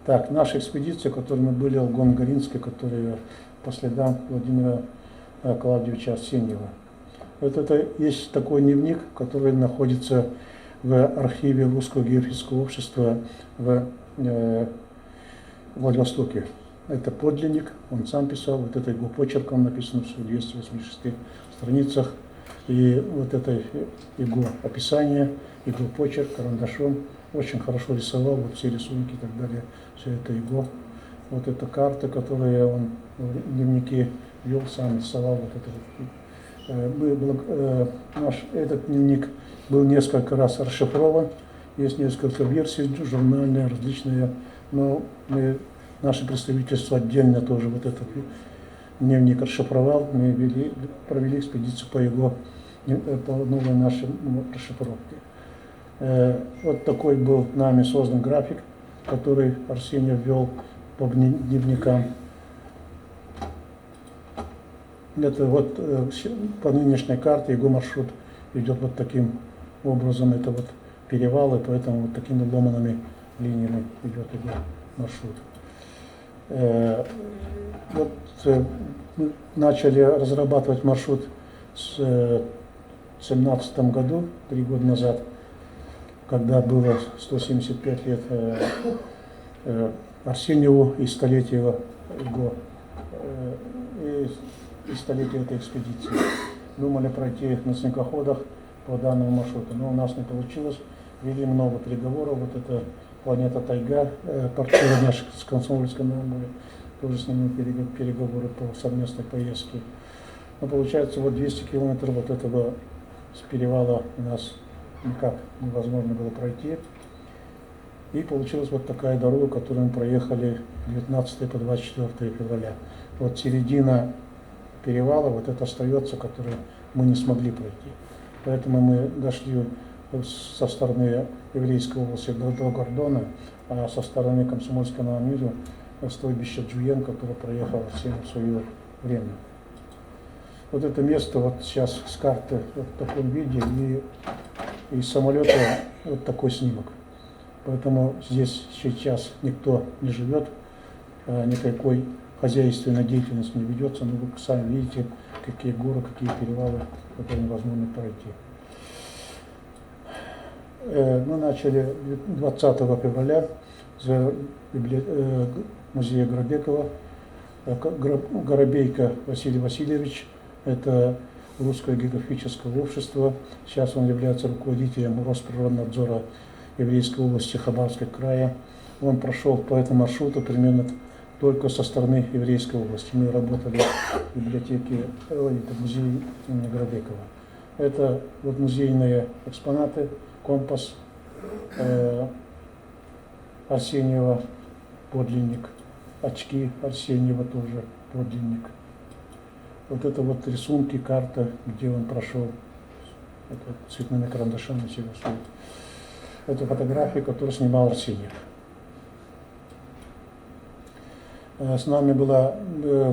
Так, наша экспедиция, в которой мы были, Алгон-Горинской, которая по следам Владимира Клавдевича Арсеньева. Вот это есть такой дневник, который находится в архиве Русского географического общества в Владивостоке. Это подлинник, он сам писал, вот это его почерком написано в 286 страницах. И вот это его описание, его почерк карандашом, очень хорошо рисовал, вот все рисунки и так далее, все это его. Вот эта карта, которую он в дневнике вел, сам рисовал, вот это. Наш этот дневник был несколько раз расшифрован, есть несколько версий журнальные, различные, но наше представительство отдельно тоже вот этот дневник расшифровал, мы провели экспедицию по новой нашей расшифровке. Вот такой был нами создан график, который Арсений ввел по дневникам. Это вот по нынешней карте его маршрут идет вот таким образом, это вот перевалы, поэтому вот такими ломаными линиями идет его маршрут. Вот мы начали разрабатывать маршрут в 2017 году, 3 года назад, когда было 175 лет Арсеньеву и столетие его, и столетие этой экспедиции. Думали пройти на снегоходах по данному маршруту, но у нас не получилось. Вели много переговоров, вот это Планета Тайга, партнеры наши с Комсомольской на Амуре, тоже с ними переговоры по совместной поездке. Но получается, вот 200 километров вот этого с перевала у нас никак невозможно было пройти. И получилась вот такая дорога, которую мы проехали 19 по 24 февраля. Вот середина перевала, вот это остается, которую мы не смогли пройти. Поэтому мы дошли со стороны еврейской области до Гордона, а со стороны Комсомольской на Амуре стойбище Джуен, который проехал всем в свое время. Вот это место вот сейчас с карты вот в таком виде и из самолета вот такой снимок. Поэтому здесь сейчас никто не живет, никакой хозяйственной деятельности не ведется, но вы сами видите, какие горы, какие перевалы, которые невозможно пройти. Мы начали 20 февраля с музея Грабекова. Горобейко Василий Васильевич, это Русское географическое общество. Сейчас он является руководителем Росприроднадзора еврейской области Хабаровского края. Он прошел по этому маршруту примерно только со стороны еврейской области. Мы работали в библиотеке, это музей имени Грабекова. Это вот музейные экспонаты, компас Арсеньева, подлинник, очки Арсеньева тоже подлинник. Вот это вот рисунки, карта, где он прошел, это цветными карандашами все рисуют. Это фотографии, которые снимал Арсеньев. С нами была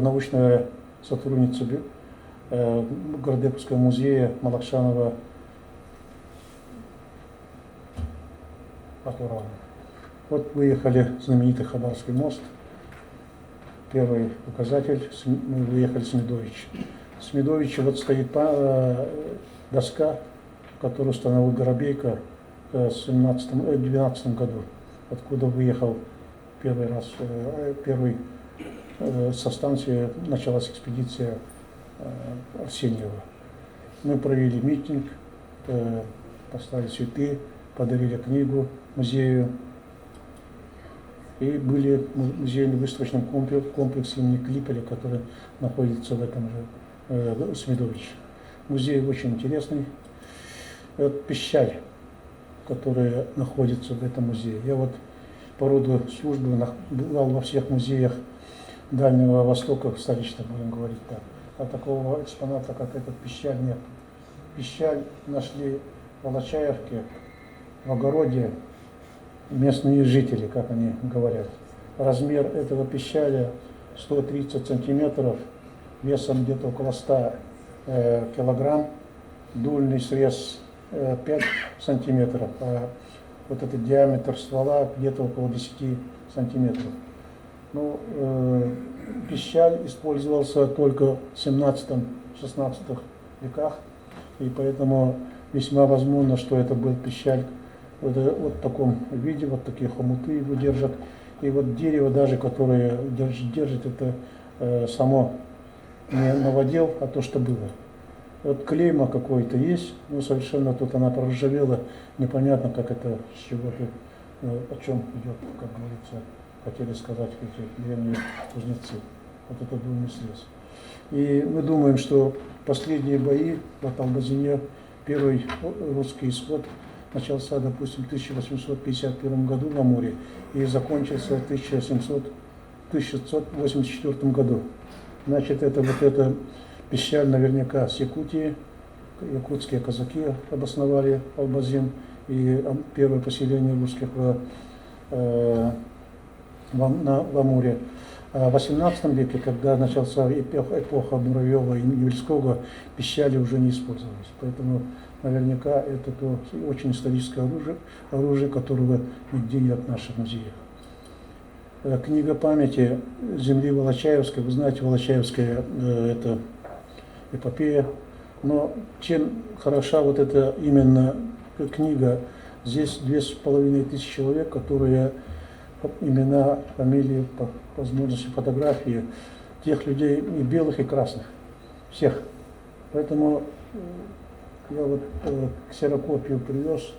научная сотрудница Городецкого музея Малакшанова Атурана. Вот выехали знаменитый Хабаровский мост. Первый указатель, мы выехали с Медовича. С Медовича вот стоит доска, которую установил Горобейко в 2012 году, откуда выехал первый со станции началась экспедиция Арсеньева. Мы провели митинг, поставили цветы, подарили книгу музею. И были в музейно-выставочном комплексе имени Клиполя, который находится в этом же Смедовиче. Музей очень интересный. Это пищаль, которая находится в этом музее. Я вот по роду службы бывал во всех музеях Дальнего Востока, столичных, будем говорить так. А такого экспоната, как этот пищаль, нет. Пищаль нашли в Волочаевке, в огороде, местные жители, как они говорят. Размер этого пищаля 130 сантиметров, весом где-то около 100 килограмм, дульный срез 5 сантиметров, а вот этот диаметр ствола где-то около 10 сантиметров. Ну, пищаль использовался только в 17-16 веках, и поэтому весьма возможно, что это был пищаль вот в таком виде, вот такие хомуты его держат. И вот дерево даже, которое держит это само не новодел, а то, что было. Вот клейма какое-то есть, но совершенно тут она проржавела, непонятно, как это, с чего-то, о чем идет, как говорится, хотели сказать эти древние кузнецы. Вот это был срез. И мы думаем, что последние бои в Албазине, первый русский исход начался, допустим, в 1851 году в Амуре и закончился в 1784 году. Значит, это вот эта пищаль наверняка с Якутии, якутские казаки обосновали Албазин, и первое поселение русских в Амуре. А в XVIII веке, когда начался эпоха Муравьева и Невельского, пищали уже не использовались. Поэтому наверняка это то очень историческое оружие, которого нигде нет в наших музеях. Книга памяти земли Волочаевской, вы знаете, Волочаевская это эпопея, но чем хороша вот эта именно книга, здесь 2500 человек, которые имена, фамилии, по возможности фотографии тех людей, и белых, и красных, всех. Поэтому я вот ксерокопию привез,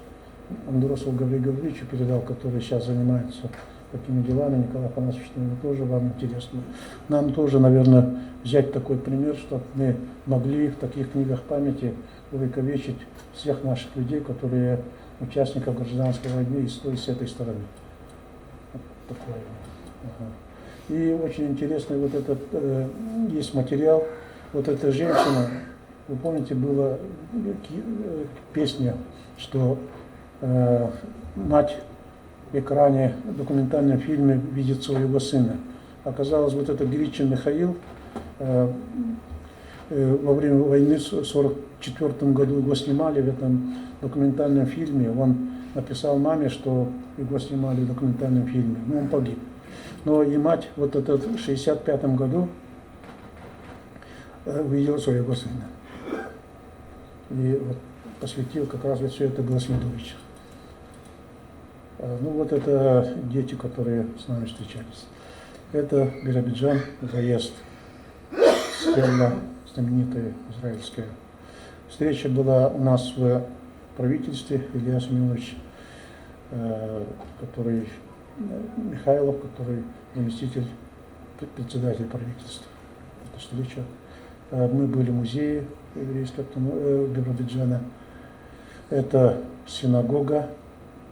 Андросову Гаврилу Гавриловичу передал, который сейчас занимается такими делами, Николай Афанасьевич, тоже вам интересно. Нам тоже, наверное, взять такой пример, чтобы мы могли в таких книгах памяти увековечить всех наших людей, которые участников гражданской войны и с той, и с этой стороны. Вот такое. Ага. И очень интересный вот этот есть материал. Вот эта женщина, вы помните, была песня, что мать в экране в документальном фильме видит своего сына. Оказалось, вот этот Гричин Михаил во время войны в 1944 году его снимали в этом документальном фильме. Он написал маме, что его снимали в документальном фильме, но он погиб. Но и мать вот это в 1965 году увидела своего сына. И вот посвятил, как раз вот все это было Смедовича. Ну вот это дети, которые с нами встречались. Это Биробиджан, заезд, стелла знаменитая израильская. Встреча была у нас в правительстве, Илья Семенович, который Михайлов, который заместитель председателя правительства. Это встреча. Мы были в музее еврейского Биробиджана. Это синагога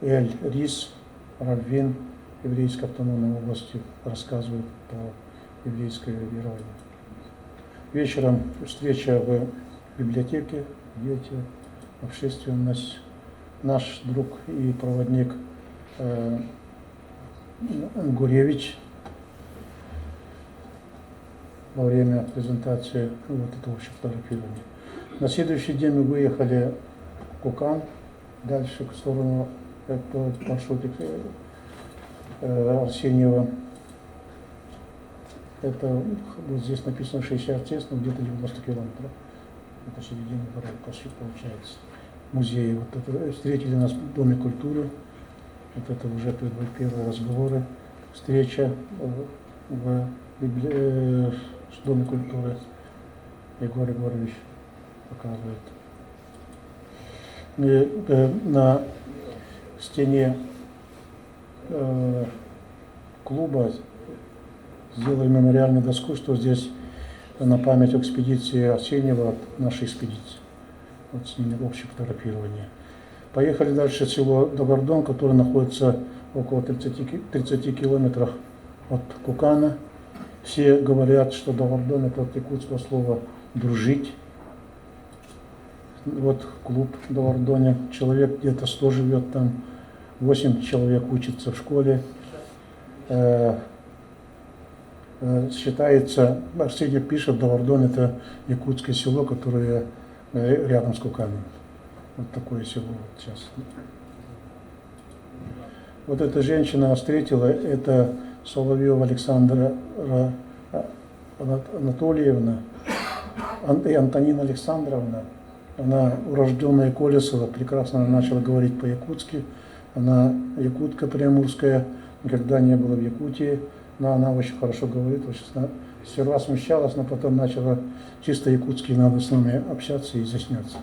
Эль-Рис, раввин еврейской автономной области, рассказывает по еврейской верованию. Вечером встреча в библиотеке, дети, общественность. Наш друг и проводник Гуревич во время презентации вот этого общего фотографирования. На следующий день мы выехали в Кукан, дальше в сторону по маршруте Арсеньева. Это вот здесь написано 60 цест, но где-то 90 километров. Это середина дороги почти получается. Музей. Вот это, встретили нас в Доме культуры. Вот это уже первые разговоры. Встреча в Доме культуры. Егор Егорович показывает. И, на стене клуба сделали мемориальную доску, что здесь на память экспедиции Арсеньева от нашей экспедиции. Вот с ними общее фотографирование. Поехали дальше в село Догордон, которое находится около 30 километров от Кукана. Все говорят, что Догордон это от якутского слова «дружить». Вот клуб в Догордоне, человек где-то 100 живет там, 8 человек учатся в школе. Считается, Арсений пишет, Догордон это якутское село, которое рядом с Куканом. Вот такое село вот сейчас. Вот эта женщина встретила, это Соловьева Александра Анатольевна и Антонина Александровна. Она урожденная Колесова, прекрасно начала говорить по-якутски. Она якутка приморская, никогда не была в Якутии, но она очень хорошо говорит. Сперва смущалась, но потом начала чисто якутски, надо с нами общаться и изъясняться.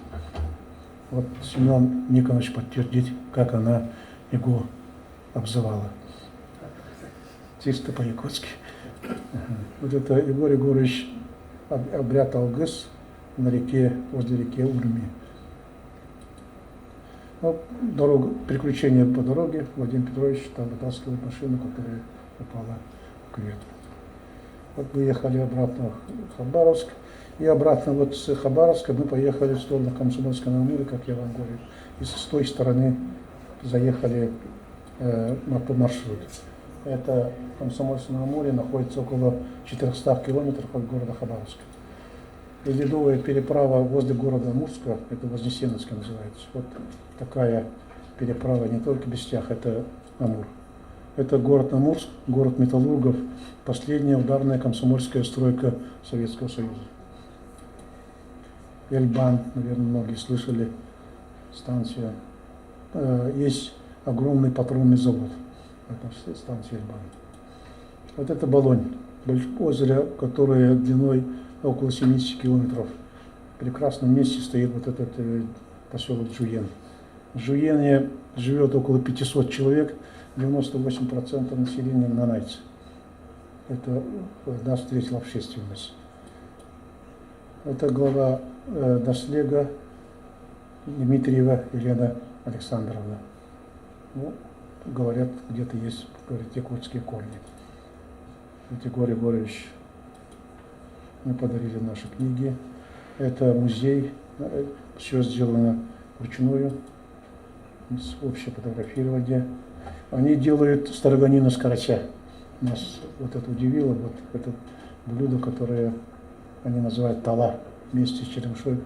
Вот Семен Никонович подтвердит, как она его обзывала. Чисто по-якутски. Вот это Егор Егорович обряд Алгыс на реке, возле реки Урми. Ну, приключения по дороге. Владимир Петрович там вытаскивает машину, которая попала в кювет. Вот мы ехали обратно в Хабаровск. И обратно вот с Хабаровска мы поехали в сторону Комсомольска-на-Амуре, как я вам говорил. И с той стороны заехали по маршруту. Это Комсомольск-на-Амуре находится около 400 километров от города Хабаровска. И ледовая переправа возле города Амурска, это Вознесеновска называется. Вот такая переправа, не только Бестях, это Амур. Это город Амурск, город металлургов, последняя ударная комсомольская стройка Советского Союза. Эльбан, наверное, многие слышали, станция. Есть огромный патронный завод, это станция Эльбан. Вот это Болонь, озеро, которое длиной около 70 километров. В прекрасном месте стоит вот этот поселок Жуен. В Жуене живет около 500 человек, 98% населения нанайцы. Это нас встретила общественность. Это глава Дослега Дмитриева Елена Александровна. Ну, говорят, где-то есть, говорят, якутские корни. Егор Егорович, мы подарили наши книги. Это музей, все сделано вручную, общее фотографирование. Они делают строганину с карася. Нас вот это удивило, вот это блюдо, которое они называют тала. Вместе с черемшой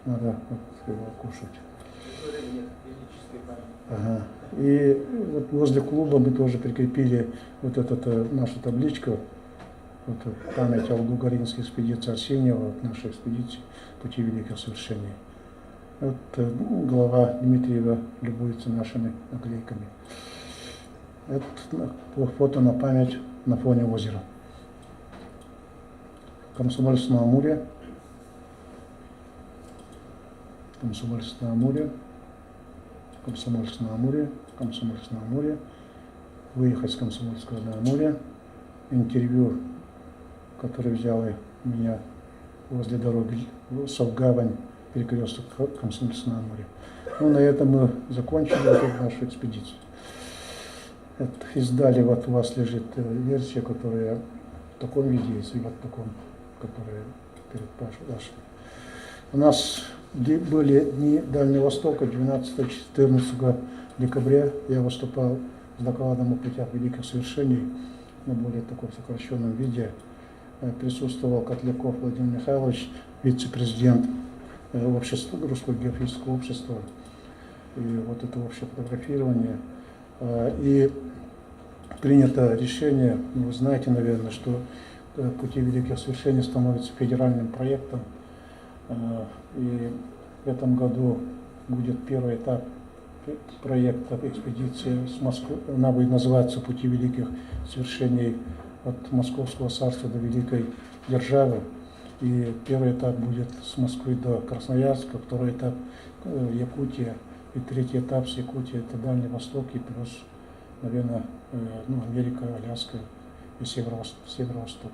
надо вот его кушать. Ага. И вот возле клуба мы тоже прикрепили вот эту нашу табличку, вот память о Гагаринской экспедиции Арсеньева, вот нашей экспедиции «Пути великих свершений». Вот глава Дмитриева любуется нашими наклейками. Это фото на память на фоне озера. Комсомольск-на-Амуре. Комсомольск-на-Амуре. Комсомольск-на-Амуре. Комсомольск-на-Амуре. Выехать с Комсомольска-на-Амуре. Интервью, которое взяли меня возле дороги Совгавань, перекресток Комсомольск-на-Амуре. Ну, на этом мы закончили вот нашу экспедицию. Это издали, вот у вас лежит версия, которая в таком виде есть, и вот в таком, которая перед вашей. У нас были дни Дальнего Востока, 12-14 декабря я выступал с докладом о путях великих свершений, на более таком сокращенном виде. Присутствовал Котляков Владимир Михайлович, вице-президент общества, Русского географического общества. И вот это общее фотографирование. И принято решение, вы знаете, наверное, что «Пути великих свершений» становится федеральным проектом. И в этом году будет первый этап проекта экспедиции с Москвы. Она будет называться «Пути великих свершений» от Московского царства до Великой Державы. И первый этап будет с Москвы до Красноярска, второй этап Якутия, и третий этап с Якутии это Дальний Восток и плюс, наверное, Америка, Аляска и Северо-Восток.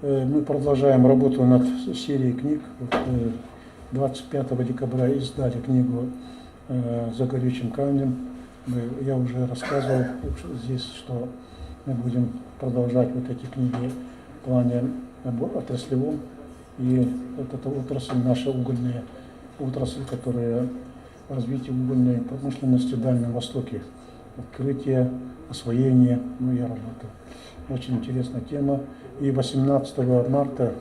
Мы продолжаем работу над серией книг. 25 декабря издали книгу «За горючим камнем». Я уже рассказывал здесь, что мы будем продолжать вот эти книги в плане отраслевом. И вот эта отрасль, наша угольная отрасль, которая развитие угольной промышленности в Дальнем Востоке. Открытие, освоение, я работаю. Очень интересная тема. И 18 марта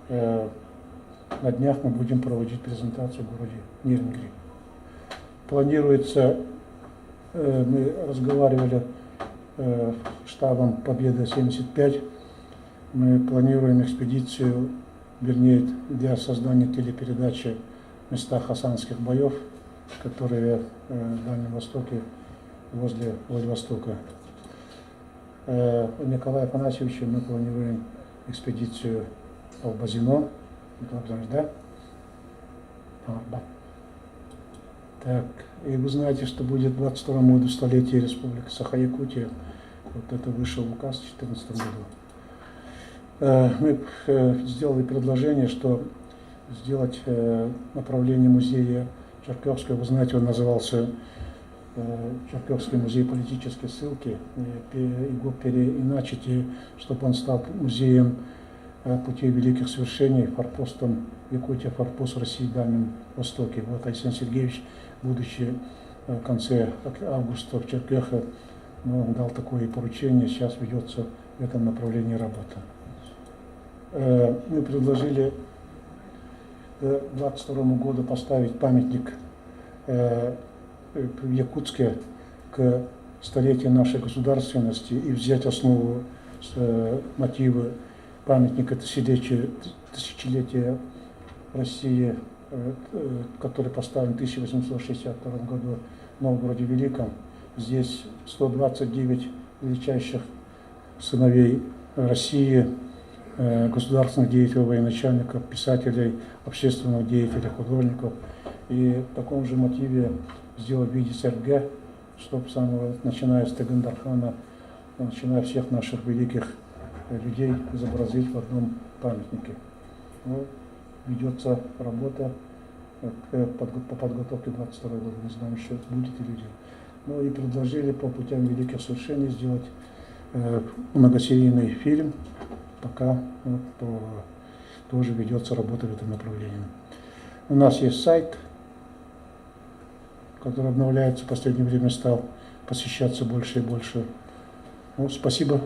на днях мы будем проводить презентацию в городе Нерюнгри. Планируется мы разговаривали штабом «Победа-75». Мы планируем экспедицию, вернее, для создания телепередачи в местах хасанских боев, которые в Дальнем Востоке, возле Владивостока. У Николая Афанасьевича мы планируем экспедицию в Базино. Да? Так, и вы знаете, что будет в 22 году столетие Республики Саха-Якутия. Вот это вышел указ в 2014 году. Мы сделали предложение, что сделать направление музея Чарковского. Вы знаете, он назывался Чарковский музей политической ссылки. Его переиначить, чтобы он стал музеем путей великих свершений, форпостом Якутия, форпост России в Дальнем Востоке. Вот Александр Сергеевич, будучи в конце августа в Черкехе, дал такое поручение, сейчас ведется в этом направлении работа. Мы предложили к 2022 году поставить памятник в Якутске к столетию нашей государственности и взять основу мотивы памятника тысячелетия России, который поставлен в 1862 году в Новгороде Великом. Здесь 129 величайших сыновей России, государственных деятелей, военачальников, писателей, общественных деятелей, художников. И в таком же мотиве сделать в виде СРГ, чтобы начиная с Тагандархана, начиная всех наших великих людей изобразить в одном памятнике. Ну, ведется работа по подготовке 22 года. Не знаю, еще будет или нет. Ну и предложили по путям великих свершений сделать многосерийный фильм. Пока тоже ведется работа в этом направлении. У нас есть сайт, который обновляется в последнее время, стал посещаться больше и больше. Ну, спасибо.